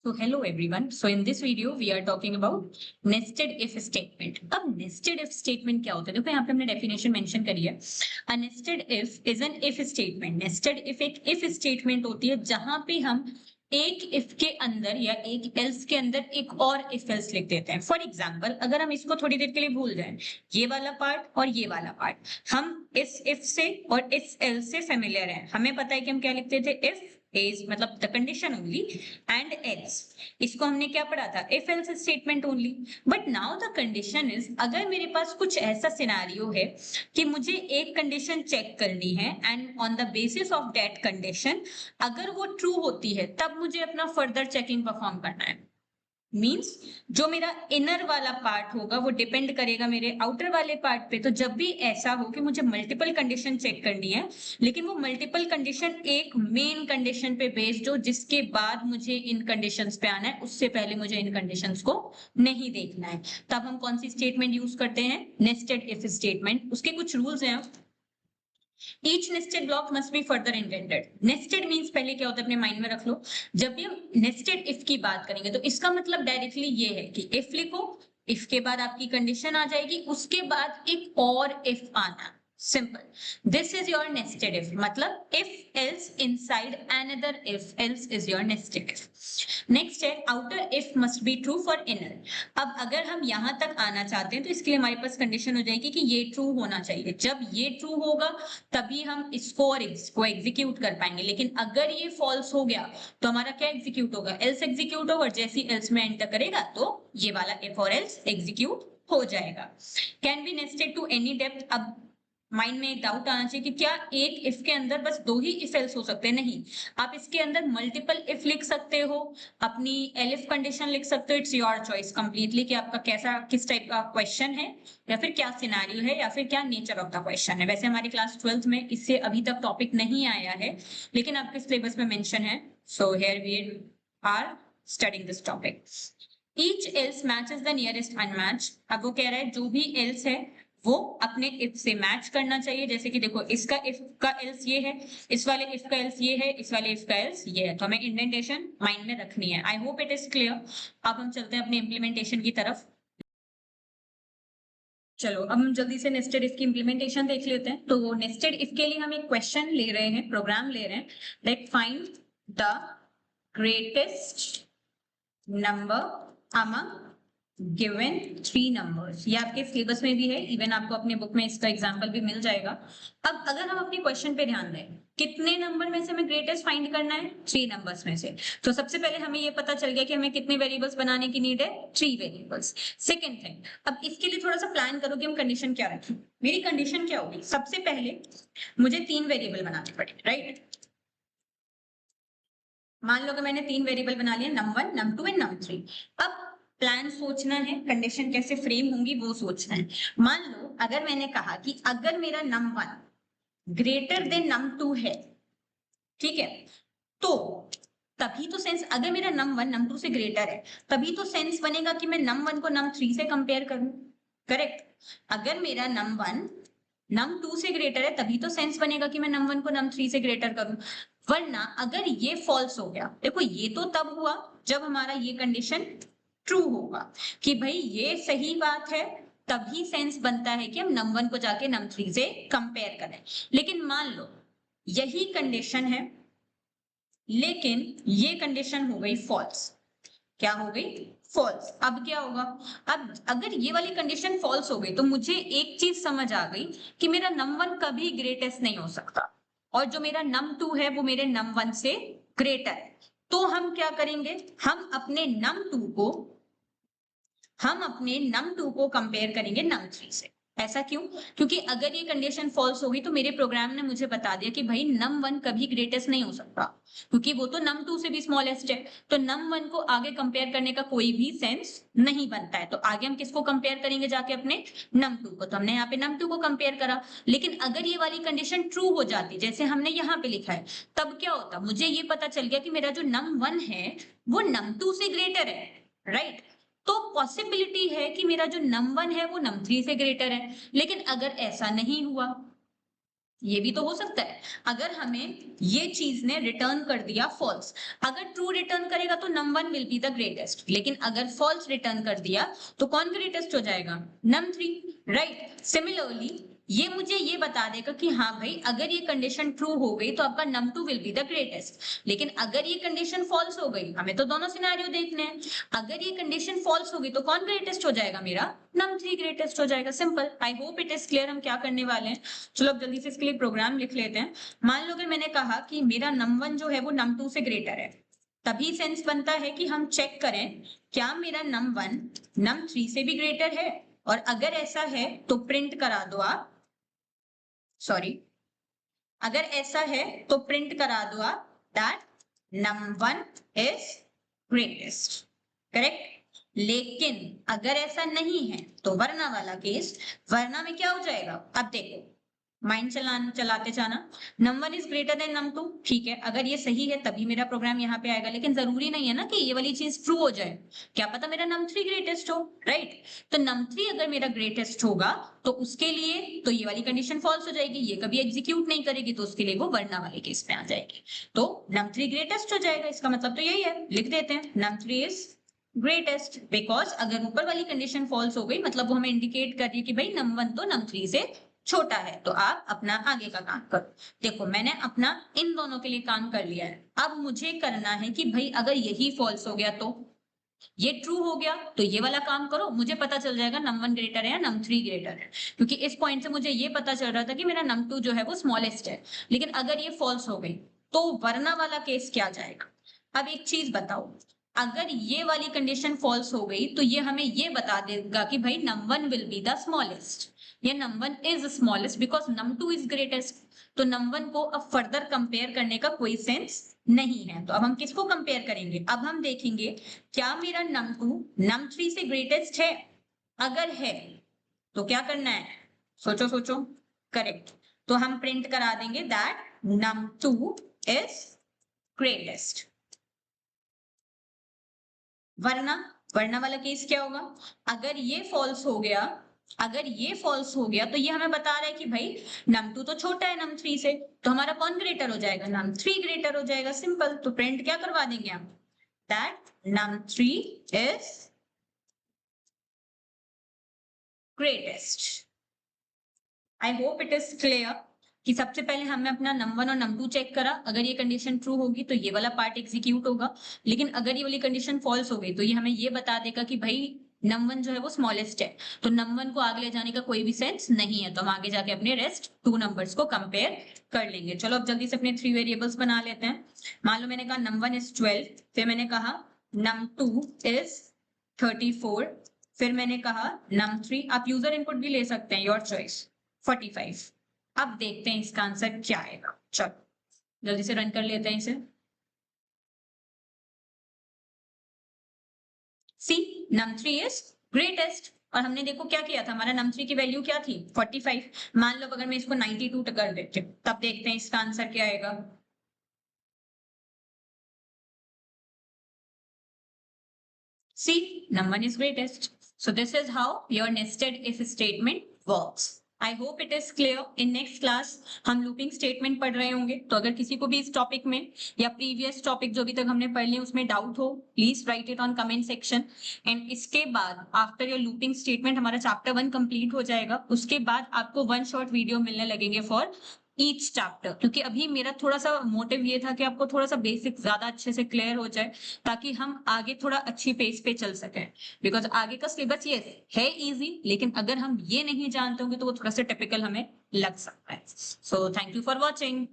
So hello everyone. So in this video we are talking about nested if statement. अब nested if statement क्या होता है? देखो यहाँ पे हमने definition mention करी है. A nested if is an if statement. Nested if एक if statement होती है जहां पे हम एक if के अंदर या एक else के अंदर एक और if else लिख देते हैं. फॉर एग्जाम्पल अगर हम इसको थोड़ी देर के लिए भूल जाएं, ये वाला पार्ट और ये वाला पार्ट, हम इस if से और इस else से फेमिलियर हैं. हमें पता है कि हम क्या लिखते थे, if is मतलब the condition only and else. इसको हमने क्या पढ़ा था, if else statement only. But now the condition is, अगर मेरे पास कुछ ऐसा सिनेरियो है कि मुझे एक कंडीशन चेक करनी है and on the basis of that condition अगर वो ट्रू होती है तब मुझे अपना फर्दर चेकिंग परफॉर्म करना है. मींस जो मेरा इनर वाला पार्ट होगा वो डिपेंड करेगा मेरे आउटर वाले पार्ट पे. तो जब भी ऐसा हो कि मुझे मल्टीपल कंडीशन चेक करनी है लेकिन वो मल्टीपल कंडीशन एक मेन कंडीशन पे बेस्ड हो जिसके बाद मुझे इन कंडीशंस पे आना है, उससे पहले मुझे इन कंडीशंस को नहीं देखना है, तब हम कौन सी स्टेटमेंट यूज करते हैं, नेस्टेड इफ स्टेटमेंट. उसके कुछ रूल्स हैं. Each nested block must be further intended. Nested means पहले क्या होता है अपने माइंड में रख लो. जब भी हम nested if की बात करेंगे तो इसका मतलब डायरेक्टली ये है कि if लिखो, if के बाद आपकी कंडीशन आ जाएगी, उसके बाद एक और if आना. Simple. This is your nested if. मतलब if else inside another if else is your nested if. Next है outer if must be true for inner. अब अगर हम यहां तक आना चाहते हैं तो इसके लिए हमारे पास कंडीशन हो जाएगी कि ये ट्रू होना चाहिए. जब ये ट्रू होगा तभी हम इसको और इसको एग्जीक्यूट कर पाएंगे. लेकिन अगर ये फॉल्स हो गया तो हमारा क्या एग्जीक्यूट होगा, एल्स एग्जीक्यूट होगा. और जैसे एल्स में एंटर करेगा तो ये वाला if और else एग्जीक्यूट हो जाएगा. Can be nested to any depth. अब माइंड में एक डाउट आना चाहिए कि क्या एक इफ के अंदर बस दो ही इफ एल्स हो सकते हैं. नहीं, आप इसके अंदर मल्टीपल इफ लिख सकते हो, अपनी एलिफ कंडीशन लिख सकते हो. इट्स योर चॉइस कंप्लीटली कि आपका कैसा किस टाइप का क्वेश्चन है या फिर क्या सिनेरियो है या फिर क्या नेचर ऑफ द क्वेश्चन है. वैसे हमारी क्लास 12th में इससे अभी तक टॉपिक नहीं आया है लेकिन आपके सिलेबस में मेंशन है. So here we are studying this topic. Each else matches the nearest unmatch. अब वो कह रहा है जो भी एल्स है वो अपने इफ से मैच करना चाहिए. जैसे कि देखो इसका इफ का एल्स ये है, इस वाले इफ का एल्स ये है, इस वाले इफ का एल्स ये है. तो हमें इंडेंटेशन माइंड में रखनी है. I hope it is clear. अब हम चलते हैं अपने इम्प्लीमेंटेशन की तरफ. चलो अब हम जल्दी से नेस्टेड इफ की इम्प्लीमेंटेशन देख लेते हैं. तो नेस्टेड इफ के लिए हम एक क्वेश्चन ले रहे हैं, प्रोग्राम ले रहे हैं. Let find the greatest number among given 3 numbers. ये आपके सिलेबस में भी है, इवन आपको अपने बुक में इसका एग्जांपल भी मिल जाएगा. अब अगर हम अपने क्वेश्चन पे ध्यान दें, कितने नंबर में से हमें ग्रेटेस्ट फाइंड करना है, 3 नंबर्स में से. तो सबसे पहले हमें ये पता चल गया कि हमें कितने वेरिएबल्स बनाने की नीड है, 3 वेरिएबल्स. सेकंड थिंग, अब इसके लिए थोड़ा सा प्लान करो कि हम कंडीशन क्या रखें. मेरी कंडीशन क्या होगी, सबसे पहले मुझे 3 वेरिएबल बनाने पड़ेंगे, राइट. मान लो कि मैंने 3 वेरिएबल बना लिए, num1 num2 एंड num3. अब प्लान सोचना है, कंडीशन कैसे फ्रेम होंगी वो सोचना है. मान लो अगर मैंने कहा कि अगर मेरा num1 ग्रेटर देन num2 है, ठीक है, तो तभी तो सेंस, अगर मेरा num1 num2 से ग्रेटर है तभी तो सेंस बनेगा कि मैं num1 को num3 से कंपेयर करूं. करेक्ट. अगर मेरा num1 num2 से ग्रेटर है तभी तो सेंस बनेगा कि मैं num1 को num3 से ग्रेटर करूं. वरना अगर ये फॉल्स हो गया, देखो ये तो तब हुआ जब हमारा ये कंडीशन ट्रू होगा कि भाई ये सही बात है, तभी सेंस बनता है कि हम num1 को जाके num3 से कंपेयर करें. लेकिन मान लो यही कंडीशन है लेकिन ये कंडीशन हो गई फॉल्स. क्या हो गई, फॉल्स. अब क्या होगा, अब अगर ये वाली कंडीशन फॉल्स हो गई तो मुझे एक चीज समझ आ गई कि मेरा num1 कभी ग्रेटेस्ट नहीं हो सकता और जो मेरा num2 है वो मेरे num1 से ग्रेटर है. तो हम क्या करेंगे, हम अपने num2 को कंपेयर करेंगे num3 से. ऐसा क्यों, क्योंकि अगर ये कंडीशन फॉल्स होगी तो मेरे प्रोग्राम ने मुझे बता दिया कि भाई num1 कभी ग्रेटेस्ट नहीं हो सकता क्योंकि वो तो num2 से भी स्मॉलेस्ट है. तो num1 को आगे कंपेयर करने का कोई भी सेंस नहीं बनता है. तो आगे हम किसको कंपेयर करेंगे, जाके अपने num2 को. तो हमने यहाँ पे num2 को कंपेयर करा. लेकिन अगर ये वाली कंडीशन ट्रू हो जाती जैसे हमने यहाँ पे लिखा है, तब क्या होता, मुझे ये पता चल गया कि मेरा जो num1 है वो num2 से ग्रेटर है, राइट. तो पॉसिबिलिटी है कि मेरा जो num1 है वो num3 से ग्रेटर है. लेकिन अगर ऐसा नहीं हुआ ये भी तो हो सकता है। अगर हमें ये चीज ने रिटर्न कर दिया फॉल्स, अगर ट्रू रिटर्न करेगा तो num1 will be the greatest, लेकिन अगर फॉल्स रिटर्न कर दिया तो कौन ग्रेटेस्ट हो जाएगा? num3, right. सिमिलरली ये मुझे ये बता देगा कि हाँ भाई अगर ये कंडीशन ट्रू हो गई तो आपका num2 will be the greatest, लेकिन अगर ये कंडीशन फॉल्स हो गई, हमें तो दोनों सिनेरियो देखने हैं, अगर ये कंडीशन फॉल्स हो गई तो कौन ग्रेटेस्ट हो जाएगा? मेरा num3 ग्रेटेस्ट हो जाएगा। Simple. I hope it is clear हम क्या करने वाले हैं। चलो अब जल्दी से इसके लिए प्रोग्राम लिख लेते हैं। मान लो अगर मैंने कहा कि मेरा num1 जो है वो num2 से ग्रेटर है, तभी सेंस बनता है कि हम चेक करें क्या मेरा num1 num3 से भी ग्रेटर है, और अगर ऐसा है तो प्रिंट करा दो आप, सॉरी, अगर ऐसा है तो प्रिंट करा दो आप that num1 is greatest, correct. लेकिन अगर ऐसा नहीं है तो वरना वाला केस, वरना में क्या हो जाएगा? अब देखो, माइंड चलाते जाना, num1 is greater than num2, ठीक है, अगर ये सही है तभी मेरा प्रोग्राम यहाँ पे आएगा, लेकिन जरूरी नहीं है ना कि ये वाली चीज ट्रू हो जाए, क्या पता मेरा num3 ग्रेटेस्ट हो, राइट। तो num3 अगर मेरा ग्रेटेस्ट होगा तो उसके लिए तो ये वाली कंडीशन फॉल्स हो जाएगी, ये कभी एग्जीक्यूट नहीं करेगी, तो उसके लिए वो वरना वाले केस में आ जाएगी, तो num3 ग्रेटेस्ट हो जाएगा। इसका मतलब तो यही है, लिख देते हैं num3 इज ग्रेटेस्ट, बिकॉज अगर ऊपर वाली कंडीशन फॉल्स हो गई मतलब वो हमें इंडिकेट कर रही है कि भाई num1 तो num3 से छोटा है, तो आप अपना आगे का काम करो। देखो मैंने अपना इन दोनों के लिए काम कर लिया है, अब मुझे करना है कि भाई अगर यही फॉल्स हो गया तो ये ट्रू हो गया, तो ये वाला काम करो, मुझे पता चल जाएगा num1 ग्रेटर है या num3 ग्रेटर है, क्योंकि इस पॉइंट से मुझे ये पता चल रहा था कि मेरा num2 जो है वो स्मॉलेस्ट है। लेकिन अगर ये फॉल्स हो गई तो वरना वाला केस क्या जाएगा? अब एक चीज बताओ, अगर ये वाली कंडीशन फॉल्स हो गई तो ये हमें ये बता देगा कि भाई num1 will be the smallest, ये num1 is smallest because num2 is greatest, तो num1 को अब फर्दर कंपेयर करने का कोई सेंस नहीं है। तो अब हम किसको कंपेयर करेंगे? अब हम देखेंगे क्या मेरा num2 num3 से ग्रेटेस्ट है, अगर है तो क्या करना है, सोचो सोचो, करेक्ट, तो हम प्रिंट करा देंगे दैट num2 इज ग्रेटेस्ट। वरना वरना वाला केस क्या होगा? अगर ये फॉल्स हो गया, अगर ये फॉल्स हो गया तो ये हमें बता रहा है कि भाई num2 तो छोटा है num3 से, तो हमारा कौन ग्रेटर हो जाएगा? num3 ग्रेटर हो जाएगा। सिंपल। तो प्रिंट क्या करवा देंगे हम? That num3 is greatest. I hope it is clear कि सबसे पहले हमने अपना num1 और num2 चेक करा, अगर ये कंडीशन ट्रू होगी तो ये वाला पार्ट एग्जीक्यूट होगा, लेकिन अगर ये वाली कंडीशन फॉल्स हो गई तो ये हमें ये बता देगा कि भाई num1 जो है वो स्मॉलेस्ट है, तो num1 को आगे ले जाने का कोई भी सेंस नहीं है, तो हम आगे जाके अपने रेस्ट टू नंबर्स को कंपेयर कर लेंगे। चलो अब जल्दी से अपने 3 वेरिएबल्स बना लेते हैं। मान लो मैंने कहा num1 इज 12, फिर मैंने कहा num2 इज 34, फिर मैंने कहा num3, आप यूजर इनपुट भी ले सकते हैं, योर चॉइस, 45। अब देखते हैं इसका आंसर क्या आएगा। चलो जल्दी से रन कर लेते हैं इसे। सी, num3 इज ग्रेटेस्ट, और हमने देखो क्या किया था, हमारा num3 की वैल्यू क्या थी? 45। मान लो अगर मैं इसको 92 कर देती हूँ, तब देखते हैं इसका आंसर क्या आएगा। सी, num1 is greatest. So this is how your nested if statement works. I hope it is clear. In next class हम लूपिंग स्टेटमेंट पढ़ रहे होंगे, तो अगर किसी को भी इस टॉपिक में या प्रीवियस टॉपिक जो भी तक हमने पढ़ लिए उसमें डाउट हो, please right it on comment section. And इसके बाद आफ्टर योर लूपिंग स्टेटमेंट हमारा चैप्टर 1 कंप्लीट हो जाएगा, उसके बाद आपको 1 शॉर्ट वीडियो मिलने लगेंगे फॉर ईच चैप्टर, क्योंकि अभी मेरा थोड़ा सा मोटिव ये था कि आपको थोड़ा सा बेसिक ज्यादा अच्छे से क्लियर हो जाए, ताकि हम आगे थोड़ा अच्छी पेस पे चल सकें, बिकॉज आगे का सिलेबस ये है इजी, लेकिन अगर हम ये नहीं जानते होंगे तो वो थोड़ा सा टिपिकल हमें लग सकता है। So thank you for watching.